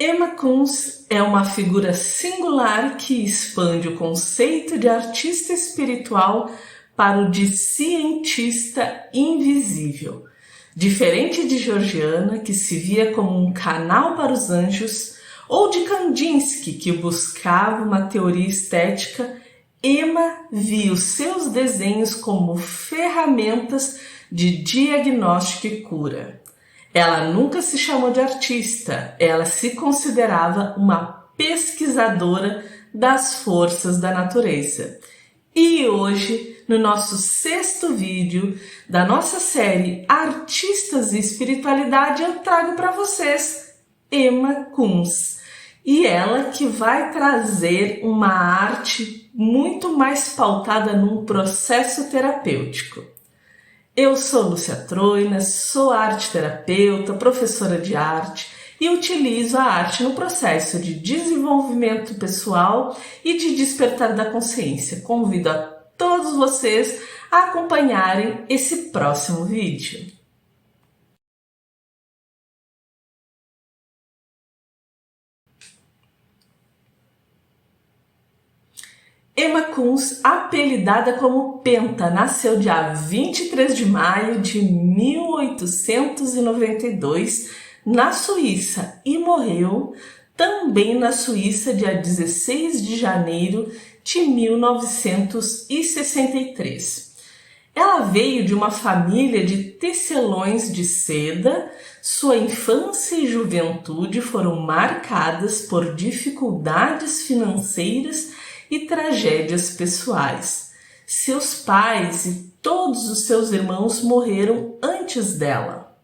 Emma Kunz é uma figura singular que expande o conceito de artista espiritual para o de cientista invisível. Diferente de Georgiana, que se via como um canal para os anjos, ou de Kandinsky, que buscava uma teoria estética, Emma via os seus desenhos como ferramentas de diagnóstico e cura. Ela nunca se chamou de artista, ela se considerava uma pesquisadora das forças da natureza. E hoje, no nosso 6º vídeo da nossa série Artistas e Espiritualidade, eu trago para vocês Emma Kunz. E ela que vai trazer uma arte muito mais pautada num processo terapêutico. Eu sou Lúcia Troina, sou arte-terapeuta, professora de arte e utilizo a arte no processo de desenvolvimento pessoal e de despertar da consciência. Convido a todos vocês a acompanharem esse próximo vídeo. Emma Kunz, apelidada como Penta, nasceu dia 23 de maio de 1892 na Suíça e morreu também na Suíça dia 16 de janeiro de 1963. Ela veio de uma família de tecelões de seda. Sua infância e juventude foram marcadas por dificuldades financeiras e tragédias pessoais. Seus pais e todos os seus irmãos morreram antes dela.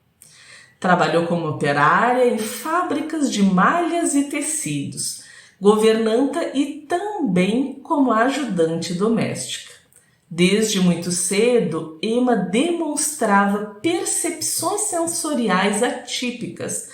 Trabalhou como operária em fábricas de malhas e tecidos, governanta e também como ajudante doméstica. Desde muito cedo, Emma demonstrava percepções sensoriais atípicas.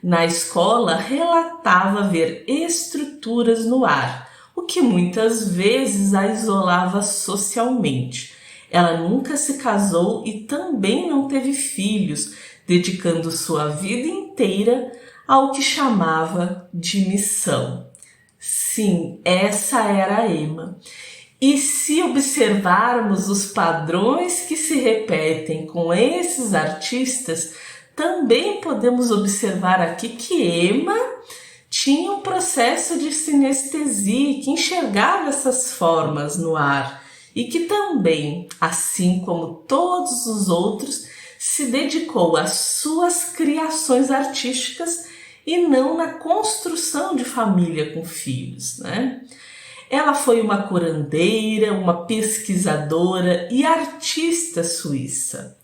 Na escola, relatava ver estruturas no ar, o que muitas vezes a isolava socialmente. Ela nunca se casou e também não teve filhos, dedicando sua vida inteira ao que chamava de missão. Sim, essa era a Emma. E se observarmos os padrões que se repetem com esses artistas, também podemos observar aqui que Emma tinha um processo de sinestesia, que enxergava essas formas no ar e que também, assim como todos os outros, se dedicou às suas criações artísticas e não na construção de família com filhos, né? Ela foi uma curandeira, uma pesquisadora e artista suíça.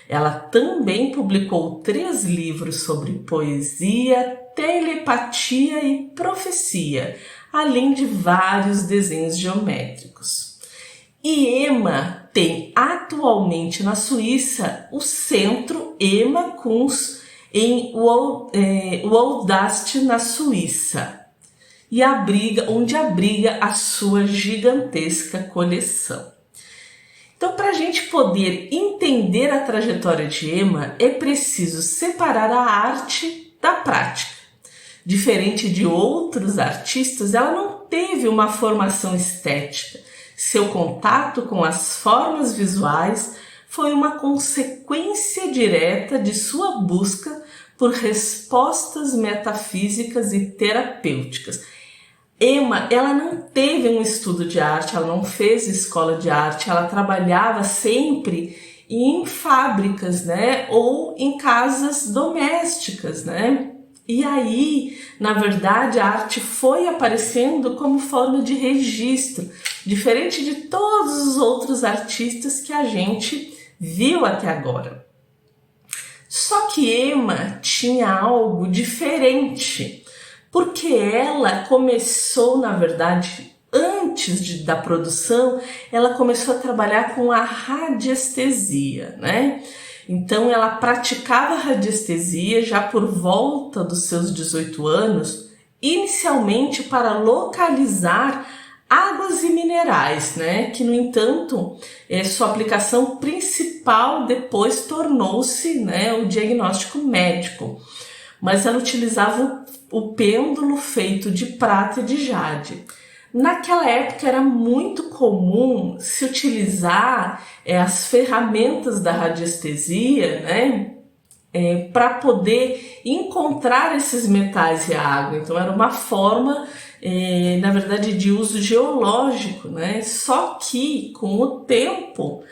Ela também publicou 3 livros sobre poesia, telepatia e profecia, além de vários desenhos geométricos. E Emma tem atualmente na Suíça o Centro Emma Kunz em Waldast, na Suíça, e onde abriga a sua gigantesca coleção. Então, para a gente poder entender a trajetória de Emma, é preciso separar a arte da prática. Diferente de outros artistas, ela não teve uma formação estética. Seu contato com as formas visuais foi uma consequência direta de sua busca por respostas metafísicas e terapêuticas. Emma, ela não teve um estudo de arte, ela não fez escola de arte, ela trabalhava sempre em fábricas, né, ou em casas domésticas, né? E aí, na verdade, a arte foi aparecendo como forma de registro, diferente de todos os outros artistas que a gente viu até agora. Só que Emma tinha algo diferente, porque ela começou, na verdade, antes da produção, ela começou a trabalhar com a radiestesia, né? Então ela praticava radiestesia já por volta dos seus 18 anos, inicialmente para localizar águas e minerais, né? Que, no entanto, sua aplicação principal depois tornou-se, né, o diagnóstico médico. mas ela utilizava o pêndulo feito de prata e de jade. Naquela época era muito comum se utilizar as ferramentas da radiestesia, né, para poder encontrar esses metais e a água. Então era uma forma, na verdade, de uso geológico, né? Só que com o tempo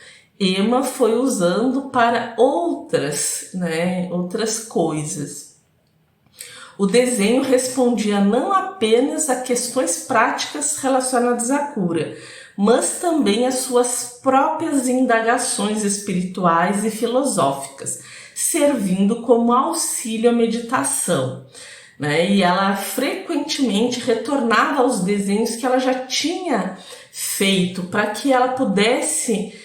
Emma foi usando para outras, né, outras coisas. O desenho respondia não apenas a questões práticas relacionadas à cura, mas também às suas próprias indagações espirituais e filosóficas, servindo como auxílio à meditação, né? E ela frequentemente retornava aos desenhos que ela já tinha feito para que ela pudesse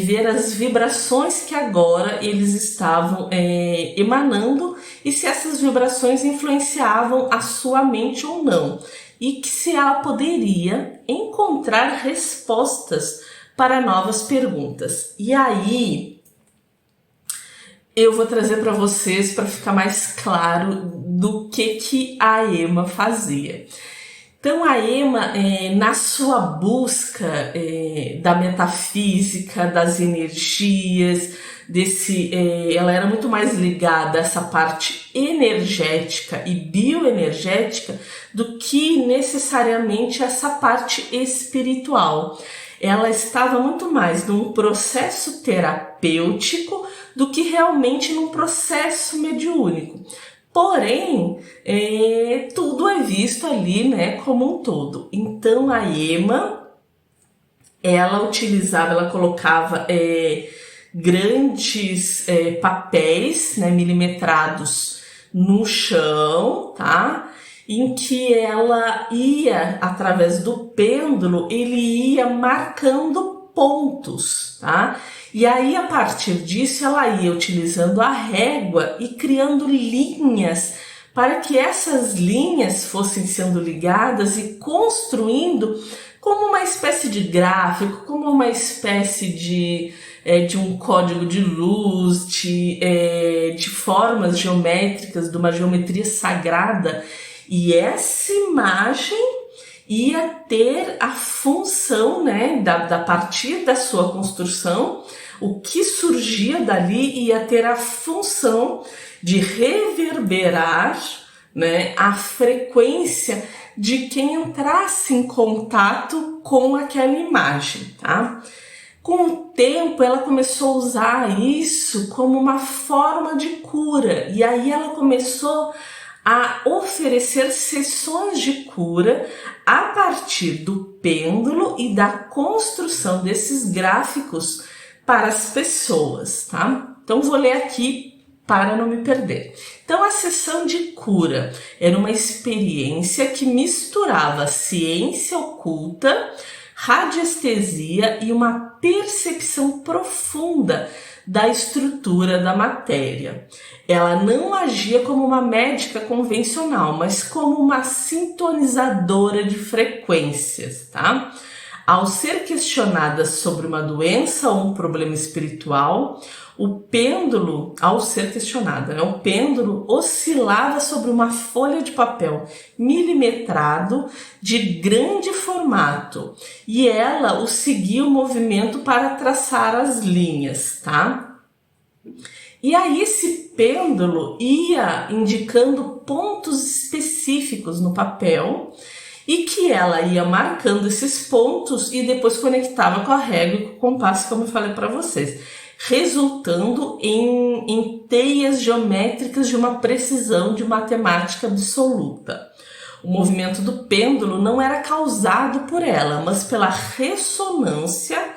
ver as vibrações que agora eles estavam emanando e se essas vibrações influenciavam a sua mente ou não, e que se ela poderia encontrar respostas para novas perguntas. E aí eu vou trazer para vocês para ficar mais claro do que a Emma fazia. Então a Emma, na sua busca da metafísica, das energias, ela era muito mais ligada a essa parte energética e bioenergética do que necessariamente essa parte espiritual. Ela estava muito mais num processo terapêutico do que realmente num processo mediúnico. Porém, tudo é visto ali, né, como um todo. Então a Emma, ela colocava grandes papéis, né, milimetrados no chão, tá? Em que ela ia, através do pêndulo, ele ia marcando pontos, tá? E aí, a partir disso, ela ia utilizando a régua e criando linhas para que essas linhas fossem sendo ligadas e construindo como uma espécie de gráfico, como uma espécie de um código de luz, de formas geométricas, de uma geometria sagrada. E essa imagem ia ter a função, né, da partir da sua construção, o que surgia dali ia ter a função de reverberar, né, a frequência de quem entrasse em contato com aquela imagem, tá? Com o tempo, ela começou a usar isso como uma forma de cura, e aí ela começou a oferecer sessões de cura a partir do pêndulo e da construção desses gráficos para as pessoas, tá? Então vou ler aqui para não me perder. Então a sessão de cura era uma experiência que misturava ciência oculta, radiestesia e uma percepção profunda da estrutura da matéria. Ela não agia como uma médica convencional, mas como uma sintonizadora de frequências, tá? Ao ser questionada sobre uma doença ou um problema espiritual, o pêndulo oscilava sobre uma folha de papel milimetrado de grande formato e ela o seguia o movimento para traçar as linhas, tá? E aí esse pêndulo ia indicando pontos específicos no papel e que ela ia marcando esses pontos e depois conectava com a régua e com o compasso, como eu falei para vocês, resultando em teias geométricas de uma precisão de matemática absoluta. O movimento do pêndulo não era causado por ela, mas pela ressonância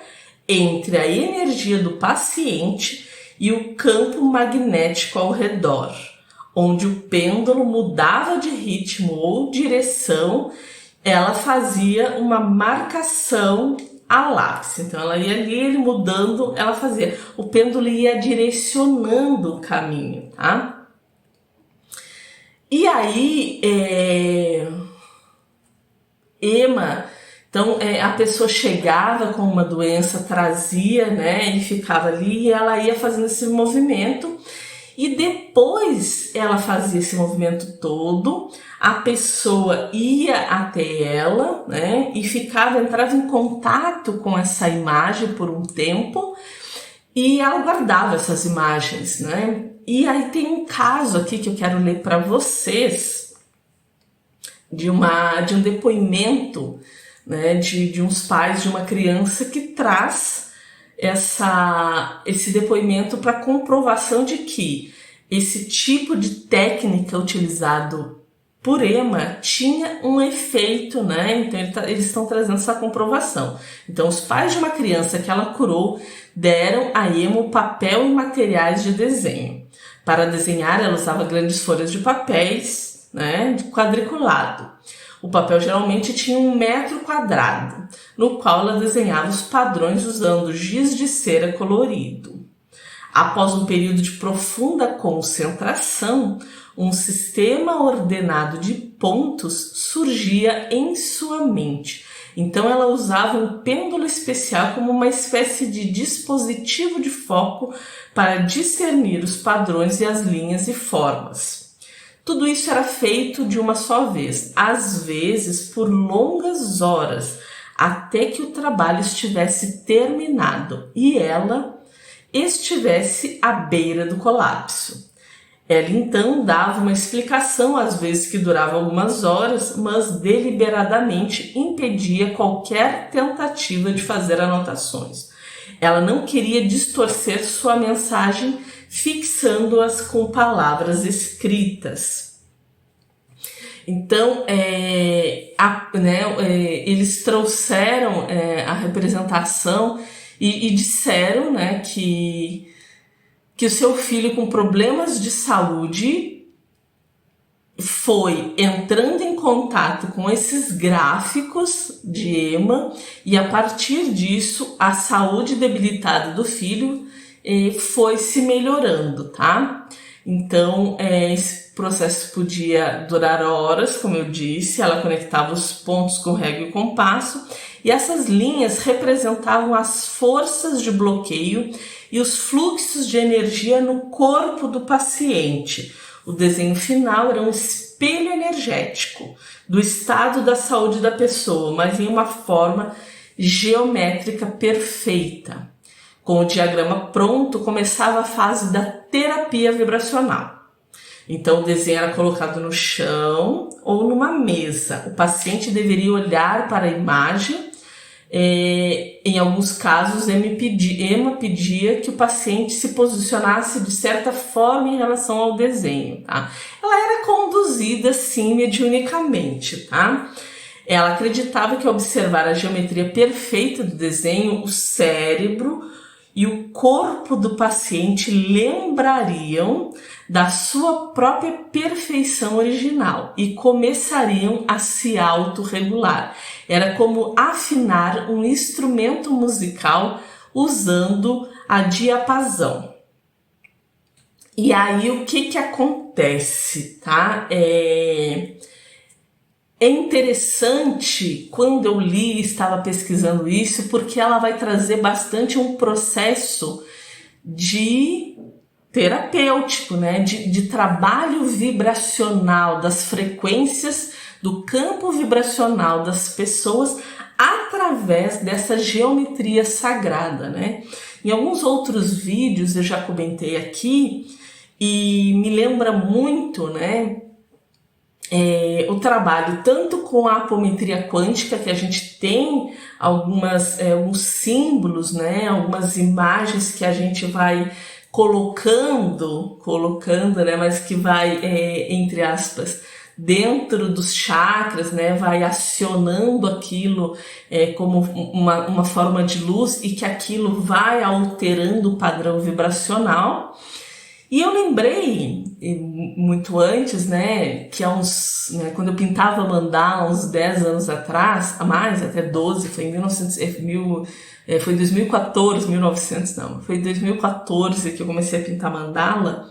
entre a energia do paciente e o campo magnético ao redor, onde o pêndulo mudava de ritmo ou direção, ela fazia uma marcação a lápis. Então ela ia ali, ele mudando, ela fazia. O pêndulo ia direcionando o caminho, tá? E aí, Emma, então a pessoa chegava com uma doença, trazia, né, e ficava ali, e ela ia fazendo esse movimento. E depois ela fazia esse movimento todo, a pessoa ia até ela, né, e entrava em contato com essa imagem por um tempo, e ela guardava essas imagens, né? E aí tem um caso aqui que eu quero ler para vocês, de um depoimento, né, de uns pais de uma criança que traz esse depoimento para comprovação de que esse tipo de técnica utilizado por Ema tinha um efeito, né? Então eles estão trazendo essa comprovação. Então os pais de uma criança que ela curou deram a Ema o papel e materiais de desenho. Para desenhar, ela usava grandes folhas de papéis, né, de quadriculado. O papel geralmente tinha 1 metro quadrado, no qual ela desenhava os padrões usando giz de cera colorido. Após um período de profunda concentração, um sistema ordenado de pontos surgia em sua mente. Então ela usava um pêndulo especial como uma espécie de dispositivo de foco para discernir os padrões e as linhas e formas. Tudo isso era feito de uma só vez, às vezes por longas horas, até que o trabalho estivesse terminado e ela estivesse à beira do colapso. Ela então dava uma explicação, às vezes que durava algumas horas, mas deliberadamente impedia qualquer tentativa de fazer anotações. Ela não queria distorcer sua mensagem, fixando-as com palavras escritas. Então, eles trouxeram a representação e disseram, né, que o seu filho com problemas de saúde foi entrando em contato com esses gráficos de Ema e a partir disso a saúde debilitada do filho foi se melhorando, tá? Então esse processo podia durar horas, como eu disse, ela conectava os pontos com régua e compasso e essas linhas representavam as forças de bloqueio e os fluxos de energia no corpo do paciente. O desenho final era um espelho energético do estado da saúde da pessoa, mas em uma forma geométrica perfeita. Com o diagrama pronto, começava a fase da terapia vibracional. Então, o desenho era colocado no chão ou numa mesa. O paciente deveria olhar para a imagem. Em alguns casos, Ema pedia que o paciente se posicionasse de certa forma em relação ao desenho, tá? Ela era conduzida, sim, mediunicamente, tá? Ela acreditava que ao observar a geometria perfeita do desenho, o cérebro e o corpo do paciente lembrariam da sua própria perfeição original e começariam a se autorregular. Era como afinar um instrumento musical usando a diapasão. E aí o que acontece, tá? É interessante quando eu li e estava pesquisando isso, porque ela vai trazer bastante um processo de terapêutico, né? De trabalho vibracional, das frequências do campo vibracional das pessoas através dessa geometria sagrada, né? Em alguns outros vídeos eu já comentei aqui e me lembra muito, né? O trabalho tanto com a apometria quântica, que a gente tem alguns símbolos, né, algumas imagens que a gente vai colocando, né, mas que vai, entre aspas, dentro dos chakras, né, vai acionando aquilo como uma forma de luz e que aquilo vai alterando o padrão vibracional. E eu lembrei, muito antes, né, que quando eu pintava mandala, uns 10 anos atrás, a mais, até 12, foi em 2014 que eu comecei a pintar mandala.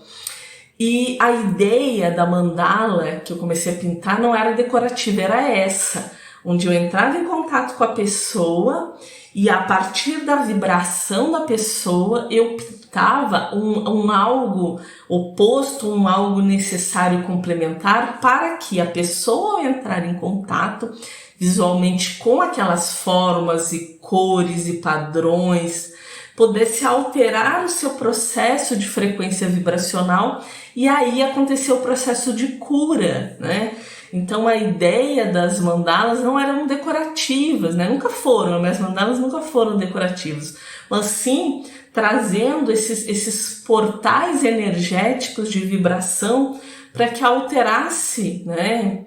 E a ideia da mandala que eu comecei a pintar não era decorativa, era essa. onde eu entrava em contato com a pessoa e a partir da vibração da pessoa eu pintava um algo oposto, um algo necessário complementar para que a pessoa, ao entrar em contato visualmente com aquelas formas e cores e padrões, pudesse alterar o seu processo de frequência vibracional e aí aconteceu o processo de cura, né? Então a ideia das mandalas não eram decorativas, né? Nunca foram, minhas mandalas nunca foram decorativas, mas sim trazendo esses portais energéticos de vibração para que alterasse, né,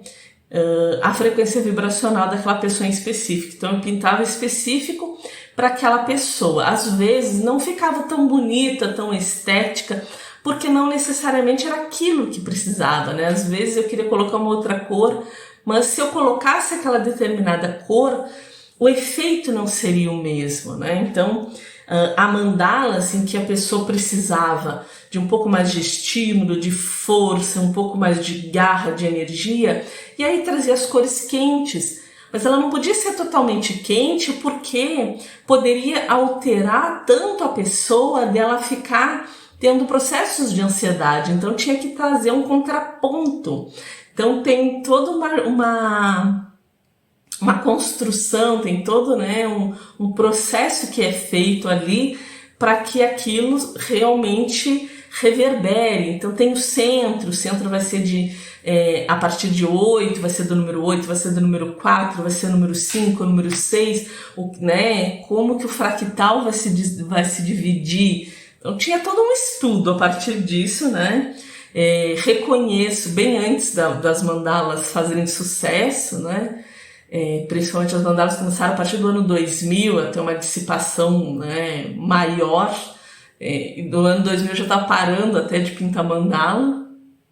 a frequência vibracional daquela pessoa em específico. Então eu pintava específico para aquela pessoa. Às vezes não ficava tão bonita, tão estética, porque não necessariamente era aquilo que precisava, né? Às vezes eu queria colocar uma outra cor, mas se eu colocasse aquela determinada cor, o efeito não seria o mesmo, né? Então, a mandala, assim, que a pessoa precisava de um pouco mais de estímulo, de força, um pouco mais de garra, de energia, e aí trazia as cores quentes. Mas ela não podia ser totalmente quente porque poderia alterar tanto a pessoa dela ficar tendo processos de ansiedade. Então tinha que trazer um contraponto. Então tem toda uma construção, tem todo, né, um processo que é feito ali para que aquilo realmente reverbere. Então tem o centro vai ser a partir de 8, vai ser do número 8, vai ser do número 4, vai ser do número 5, número 6, né, como que o fractal vai se dividir. Então tinha todo um estudo a partir disso, né? Reconheço bem antes das mandalas fazerem sucesso, né? Principalmente as mandalas começaram a partir do ano 2000 a ter uma dissipação, né, maior. Do ano 2000 eu já estava parando até de pintar mandala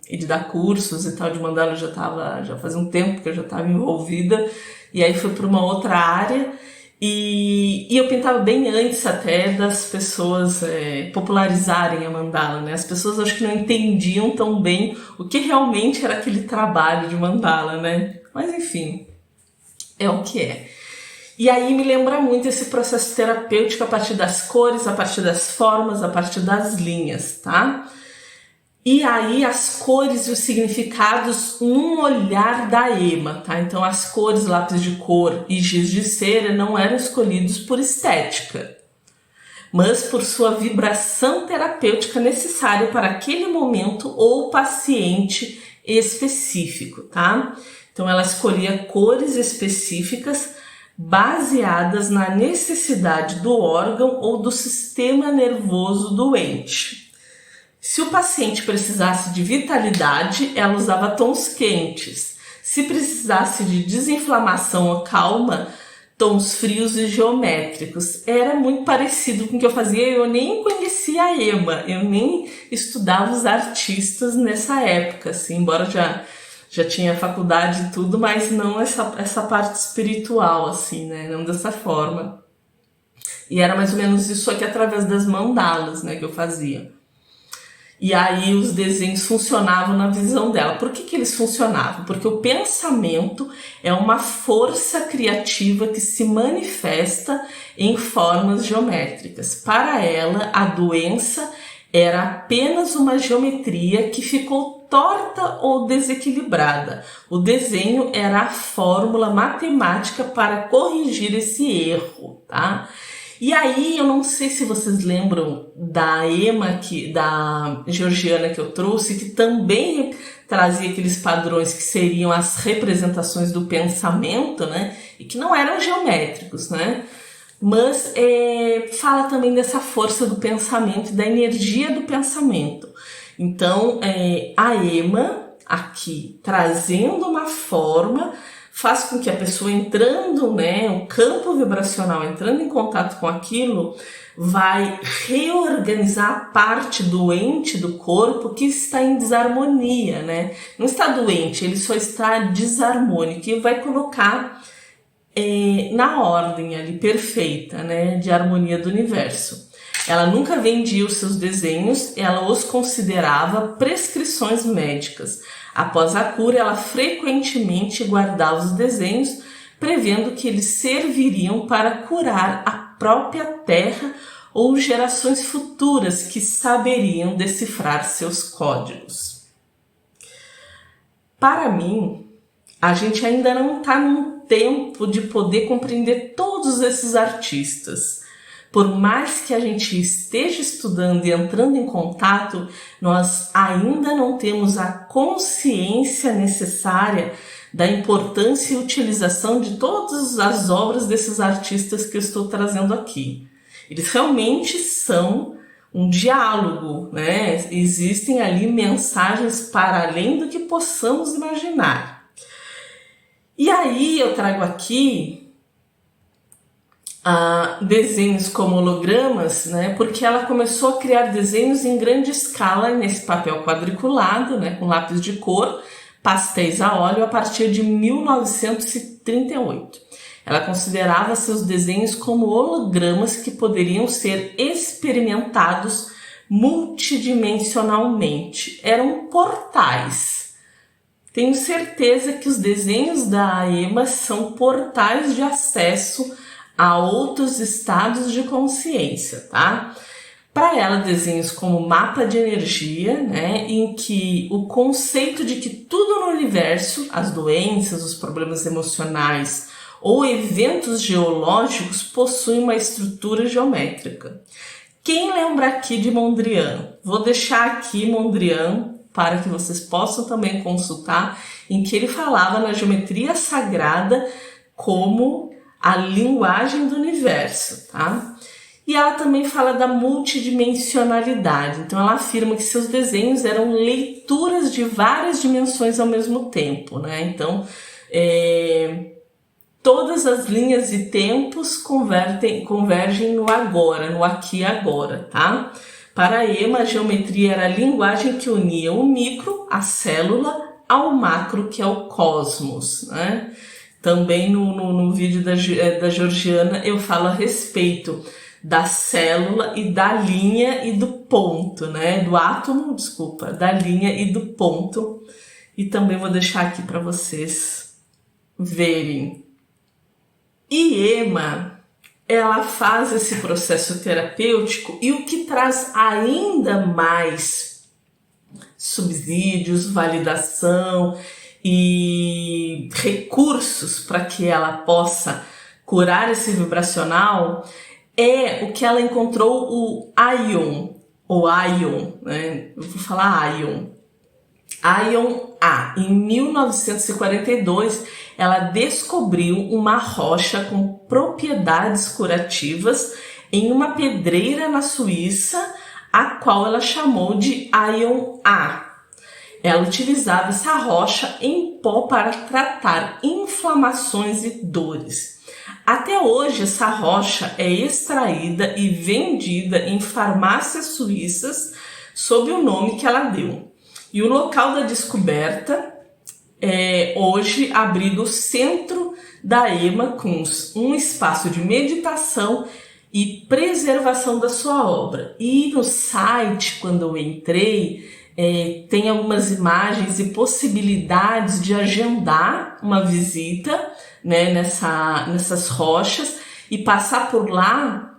e de dar cursos e tal de mandala. Já fazia um tempo que eu já estava envolvida e aí fui para uma outra área. E eu pintava bem antes até das pessoas popularizarem a mandala, né? As pessoas acho que não entendiam tão bem o que realmente era aquele trabalho de mandala, né? Mas enfim, é o que é. E aí me lembra muito esse processo terapêutico a partir das cores, a partir das formas, a partir das linhas, tá? E aí as cores e os significados num olhar da Ema, tá? Então as cores, lápis de cor e giz de cera não eram escolhidos por estética, mas por sua vibração terapêutica necessária para aquele momento ou paciente específico, tá? Então ela escolhia cores específicas baseadas na necessidade do órgão ou do sistema nervoso doente. Se o paciente precisasse de vitalidade, ela usava tons quentes. Se precisasse de desinflamação ou calma, tons frios e geométricos. Era muito parecido com o que eu fazia. Eu nem conhecia a Ema, eu nem estudava os artistas nessa época, assim, embora já tinha faculdade e tudo, mas não essa parte espiritual, assim, né? Não dessa forma. E era mais ou menos isso aqui através das mandalas, né, que eu fazia. E aí os desenhos funcionavam na visão dela. Por que eles funcionavam? Porque o pensamento é uma força criativa que se manifesta em formas geométricas. Para ela, a doença era apenas uma geometria que ficou torta ou desequilibrada. O desenho era a fórmula matemática para corrigir esse erro, tá? E aí, eu não sei se vocês lembram da Ema, da georgiana que eu trouxe, que também trazia aqueles padrões que seriam as representações do pensamento, né? E que não eram geométricos, né? Mas fala também dessa força do pensamento, da energia do pensamento. Então, a Ema, aqui, trazendo uma forma, faz com que a pessoa entrando, né, o campo vibracional, entrando em contato com aquilo, vai reorganizar a parte doente do corpo que está em desarmonia, né? Não está doente, ele só está desarmônico e vai colocar na ordem ali perfeita, né, de harmonia do universo. Ela nunca vendia os seus desenhos, ela os considerava prescrições médicas. Após a cura, ela frequentemente guardava os desenhos prevendo que eles serviriam para curar a própria Terra ou gerações futuras que saberiam decifrar seus códigos. Para mim, a gente ainda não está num tempo de poder compreender todos esses artistas. Por mais que a gente esteja estudando e entrando em contato, nós ainda não temos a consciência necessária da importância e utilização de todas as obras desses artistas que eu estou trazendo aqui. Eles realmente são um diálogo, né? Existem ali mensagens para além do que possamos imaginar. E aí eu trago aqui desenhos como hologramas, né? Porque ela começou a criar desenhos em grande escala nesse papel quadriculado, né? Com lápis de cor, pastéis a óleo a partir de 1938. Ela considerava seus desenhos como hologramas que poderiam ser experimentados multidimensionalmente. Eram portais. Tenho certeza que os desenhos da Emma são portais de acesso a outros estados de consciência, tá? Para ela, desenhos como mapa de energia, né, em que o conceito de que tudo no universo, as doenças, os problemas emocionais ou eventos geológicos possuem uma estrutura geométrica. Quem lembra aqui de Mondrian? Vou deixar aqui Mondrian para que vocês possam também consultar, em que ele falava na geometria sagrada como a linguagem do universo, tá? E ela também fala da multidimensionalidade. Então ela afirma que seus desenhos eram leituras de várias dimensões ao mesmo tempo, né? Então todas as linhas e tempos convergem no agora, no aqui e agora, tá? Para Emma, a geometria era a linguagem que unia o micro, a célula, ao macro, que é o cosmos, né? Também no vídeo da Georgiana eu falo a respeito da célula e da linha e do ponto, né? Do átomo, desculpa, da linha e do ponto. E também vou deixar aqui para vocês verem. E Emma, ela faz esse processo terapêutico e o que traz ainda mais subsídios, validação e recursos para que ela possa curar esse vibracional é o que ela encontrou, o Ion, ou Ion, né? Eu vou falar Ion. Ion A. Em 1942, ela descobriu uma rocha com propriedades curativas em uma pedreira na Suíça, a qual ela chamou de Ion A. Ela utilizava essa rocha em pó para tratar inflamações e dores. Até hoje, essa rocha é extraída e vendida em farmácias suíças sob o nome que ela deu. E o local da descoberta hoje abriga o centro da Emma com um espaço de meditação e preservação da sua obra. E no site, quando eu entrei, tem algumas imagens e possibilidades de agendar uma visita, né, nessas rochas e passar por lá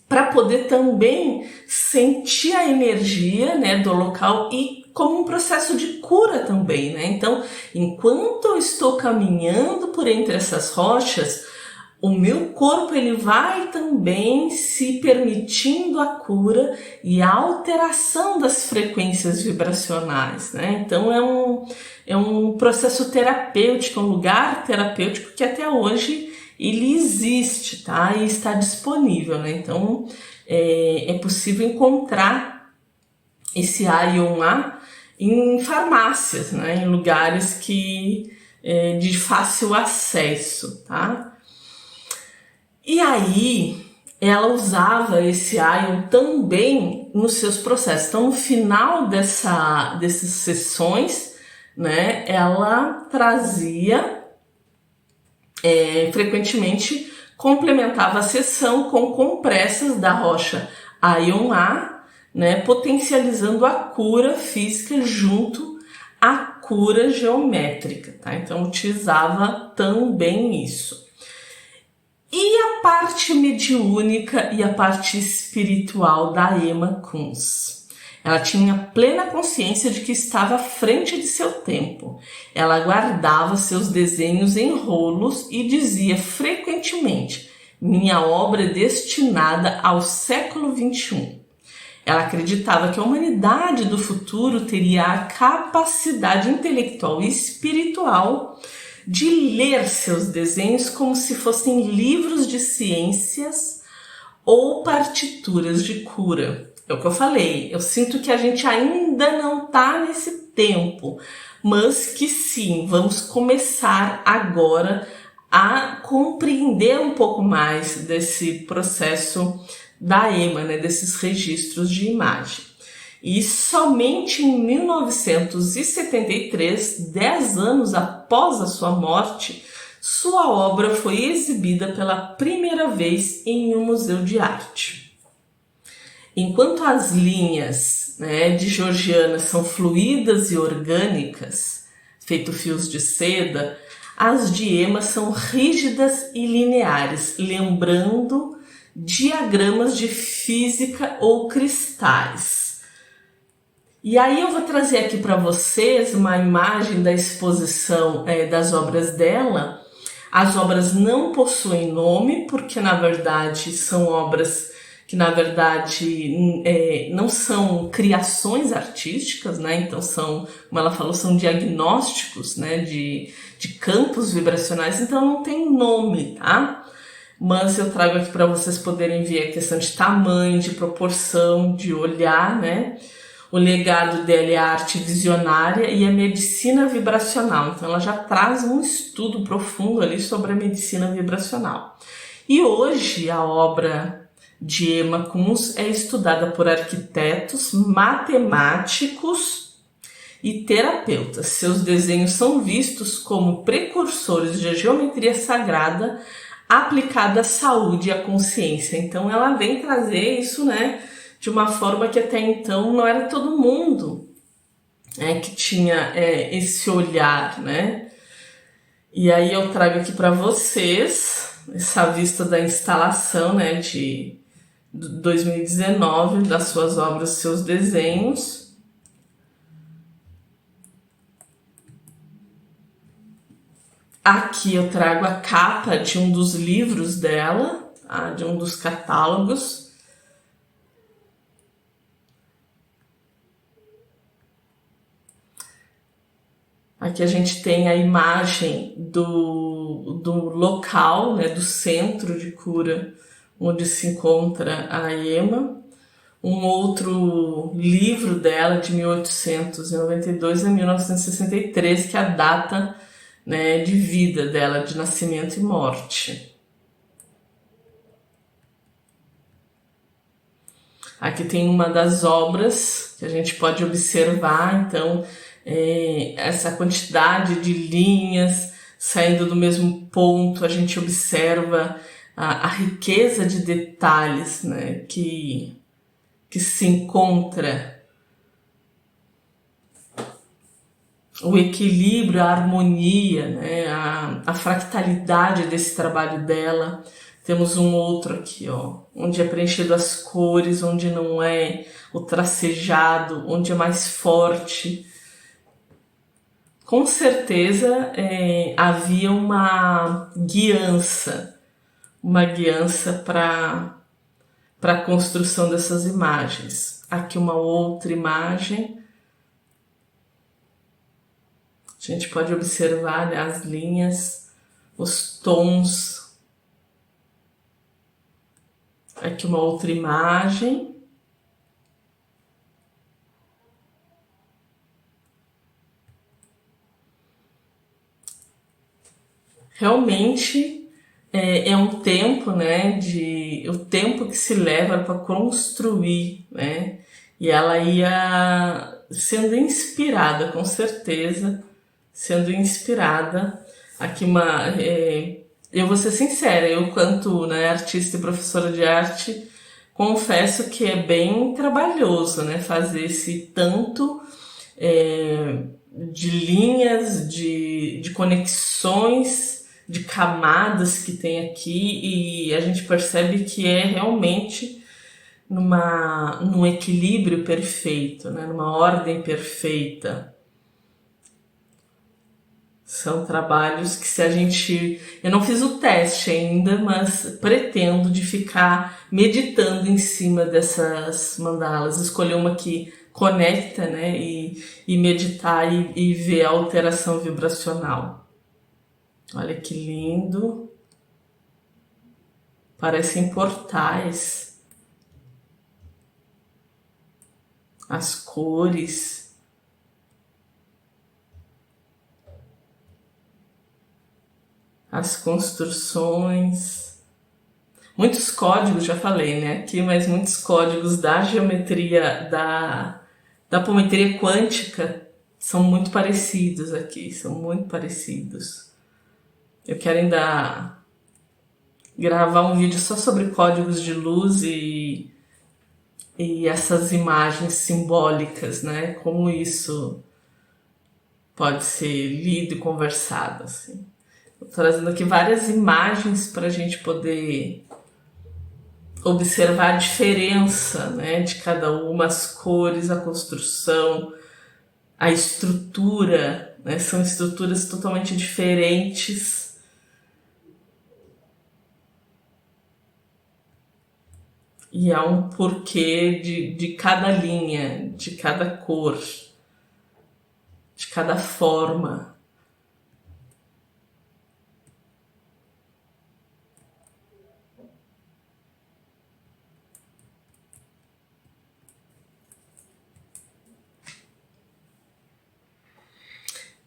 para poder também sentir a energia, né, do local e como um processo de cura também, né? Então, enquanto eu estou caminhando por entre essas rochas, o meu corpo ele vai também se permitindo a cura e a alteração das frequências vibracionais, né? Então é um processo terapêutico, um lugar terapêutico que até hoje ele existe, tá? E está disponível, né? Então é possível encontrar esse Ion A em farmácias, né? Em lugares que de fácil acesso, tá? E aí, ela usava esse Ion também nos seus processos. Então, no final dessas sessões, né, ela trazia, frequentemente, complementava a sessão com compressas da rocha Ion A, né, potencializando a cura física junto à figura geométrica, tá? Então utilizava também isso. E a parte mediúnica e a parte espiritual da Emma Kunz? Ela tinha plena consciência de que estava à frente de seu tempo. Ela guardava seus desenhos em rolos e dizia frequentemente: minha obra é destinada ao século XXI. Ela acreditava que a humanidade do futuro teria a capacidade intelectual e espiritual de ler seus desenhos como se fossem livros de ciências ou partituras de cura. É o que eu falei, eu sinto que a gente ainda não está nesse tempo, mas que sim, vamos começar agora a compreender um pouco mais desse processo da Emma, né, desses registros de imagem. E somente em 1973, 10 anos após a sua morte, sua obra foi exibida pela primeira vez em um museu de arte. Enquanto as linhas, né, de Georgiana são fluídas e orgânicas, feito fios de seda, as de Emma são rígidas e lineares, lembrando diagramas de física ou cristais. E aí eu vou trazer aqui para vocês uma imagem da exposição das obras dela. As obras não possuem nome, porque na verdade são obras que na verdade não são criações artísticas, né? Então são, como ela falou, são diagnósticos, né, de campos vibracionais, então não tem nome, tá? Mas eu trago aqui para vocês poderem ver a questão de tamanho, de proporção, de olhar, né? O legado dela é a arte visionária e a medicina vibracional. Então ela já traz um estudo profundo ali sobre a medicina vibracional. E hoje a obra de Emma Kunz é estudada por arquitetos, matemáticos e terapeutas. Seus desenhos são vistos como precursores de geometria sagrada aplicada à saúde e à consciência. Então ela vem trazer isso, né, de uma forma que até então não era todo mundo que tinha esse olhar, né? E aí eu trago aqui para vocês essa vista da instalação, né, de 2019, das suas obras, seus desenhos. Aqui eu trago a capa de um dos livros dela, tá? De um dos catálogos. Aqui a gente tem a imagem do local, né, do centro de cura onde se encontra a Emma. Um outro livro dela, de 1892 a 1963, que é a data, né, de vida dela, de nascimento e morte. Aqui tem uma das obras que a gente pode observar, então, essa quantidade de linhas saindo do mesmo ponto, a gente observa a riqueza de detalhes, né, que se encontra, o equilíbrio, a harmonia, né, a fractalidade desse trabalho dela. Temos um outro aqui, ó, onde é preenchido as cores, onde não é, o tracejado, onde é mais forte. Com certeza havia uma guiança para a construção dessas imagens. Aqui uma outra imagem. A gente pode observar, né, as linhas, os tons. Aqui uma outra imagem. Realmente é um tempo, né, o tempo que se leva para construir, né, e ela ia sendo inspirada, com certeza, sendo inspirada. Aqui eu vou ser sincera, eu quanto, né, artista e professora de arte, confesso que é bem trabalhoso, né, fazer esse tanto de linhas, de conexões, de camadas que tem aqui, e a gente percebe que é realmente num equilíbrio perfeito, né? Numa ordem perfeita. São trabalhos que se a gente... Eu não fiz o teste ainda, mas pretendo de ficar meditando em cima dessas mandalas. Escolher uma que conecta, né? E meditar e ver a alteração vibracional. Olha que lindo. Parecem portais. As cores. As construções, muitos códigos, já falei, né, aqui, mas muitos códigos da geometria, da apometria quântica são muito parecidos aqui, são muito parecidos. Eu quero ainda gravar um vídeo só sobre códigos de luz e essas imagens simbólicas, né, como isso pode ser lido e conversado, assim. Trazendo aqui várias imagens para a gente poder observar a diferença, né, de cada uma, as cores, a construção, a estrutura, né, são estruturas totalmente diferentes. E há um porquê de cada linha, de cada cor, de cada forma.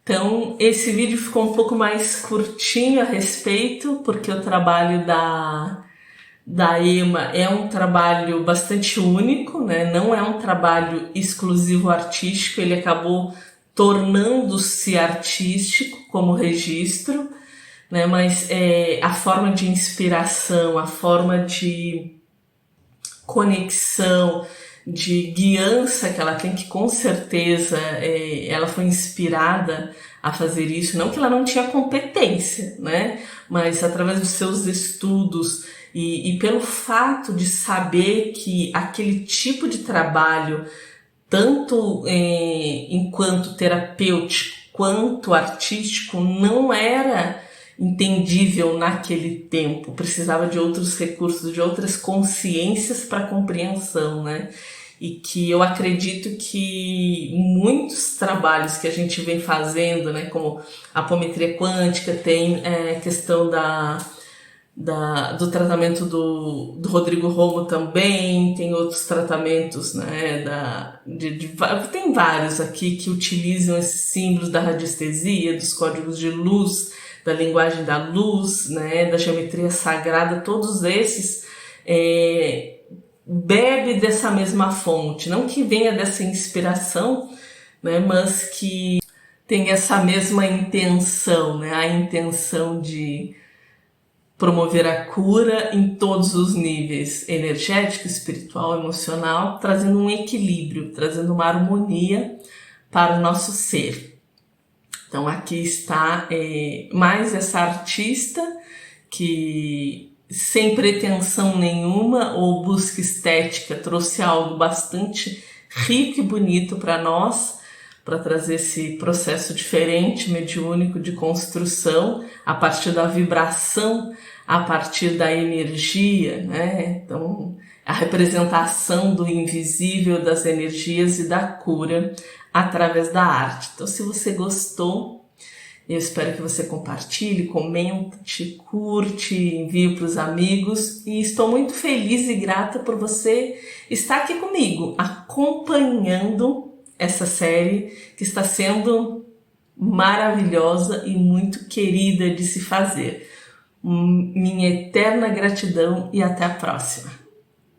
Então, esse vídeo ficou um pouco mais curtinho a respeito, porque o trabalho da Emma é um trabalho bastante único, né? Não é um trabalho exclusivo artístico, ele acabou tornando-se artístico como registro, né? Mas a forma de inspiração, a forma de conexão, de guiança que ela tem, que com certeza ela foi inspirada a fazer isso, não que ela não tinha competência, né? Mas através dos seus estudos e pelo fato de saber que aquele tipo de trabalho, tanto enquanto terapêutico quanto artístico, não era entendível naquele tempo, precisava de outros recursos, de outras consciências para compreensão, né? E que eu acredito que muitos trabalhos que a gente vem fazendo, né, como a apometria quântica, tem a questão do tratamento do Rodrigo Romo também, tem outros tratamentos, né, tem vários aqui que utilizam esses símbolos da radiestesia, dos códigos de luz, da linguagem da luz, né, da geometria sagrada, todos esses bebe dessa mesma fonte, não que venha dessa inspiração, né, mas que tem essa mesma intenção, né, a intenção de promover a cura em todos os níveis, energético, espiritual, emocional, trazendo um equilíbrio, trazendo uma harmonia para o nosso ser. Então aqui está mais essa artista que, sem pretensão nenhuma ou busca estética, trouxe algo bastante rico e bonito para nós, para trazer esse processo diferente, mediúnico de construção, a partir da vibração, a partir da energia, né? Então, a representação do invisível, das energias e da cura através da arte. Então, se você gostou, eu espero que você compartilhe, comente, curte, envie para os amigos, e estou muito feliz e grata por você estar aqui comigo, acompanhando essa série que está sendo maravilhosa e muito querida de se fazer. Minha eterna gratidão e até a próxima.